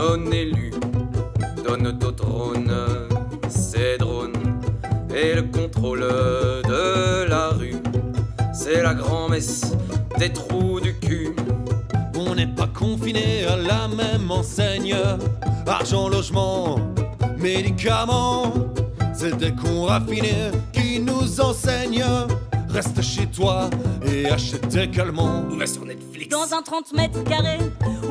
non-élus donnent au trône ces drones et le contrôle de la rue. C'est la grand-messe des trous du cul. On n'est pas confiné à la même enseigne. Argent, logement, médicaments, c'est des cons raffinés qui nous enseignent. Reste chez toi et achète tes calmants. On va sur Netflix. Dans un 30 mètres carrés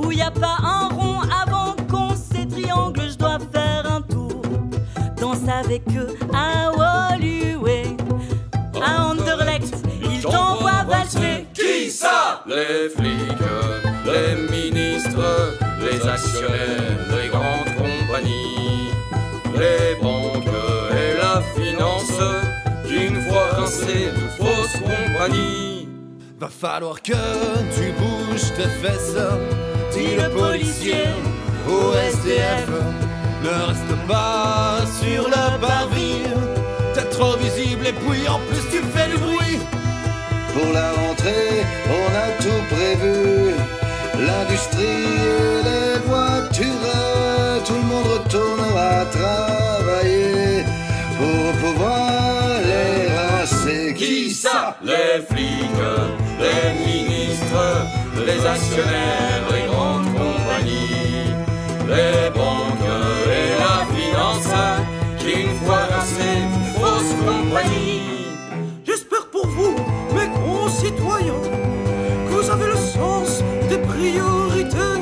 où y a pas un rond, avant qu'on s'étriangle, je dois faire un tour. Danse avec eux à Hollywood, à Anderlecht, ils t'envoient valser. Qui ça? Les flics, les ministres, les actionnaires, les grandes compagnies, les banques et la finance, qui une fois rincées de fausses compagnies. Va falloir que tu bouges tes fesses. Dis le policier au SDF, ne reste pas sur le parvis. T'es trop visible et puis en plus tu fais du bruit. Pour la rentrée, on a tout prévu. L'industrie et les voitures, tout le monde retournera travailler pour pouvoir les rincer. Qui ça? Les flics, les ministres, les actionnaires, les grandes compagnies, les banques et la finance, qui une fois rincées, fausses compagnies. J'espère pour vous, mes concitoyens, que vous avez le sens des priorités.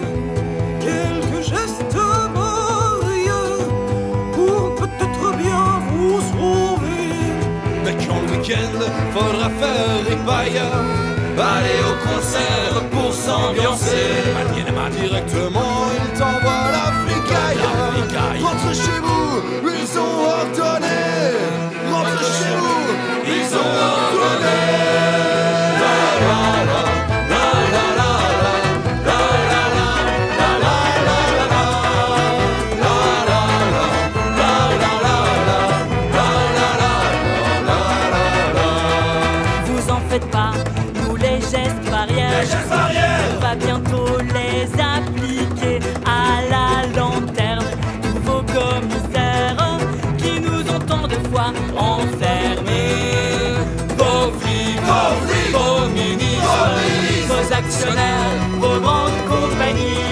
Quelques gestes barrières pour peut-être bien vous sauver. Mais quand le week-end faudra faire ripaille, Aller au concert pour s'ambiancer. directement il t'envoie la flicaille. Rentre chez vous, ils ont ordonné. Rentre chez vous, Ils ont ordonné. Vous en faites pas, nous les gestes barrières, on va bientôt les appliquer à la lanterne. Tous vos commissaires qui nous ont tant de fois enfermés. Vos flics, vos ministres, vos actionnaires, vos grandes compagnies.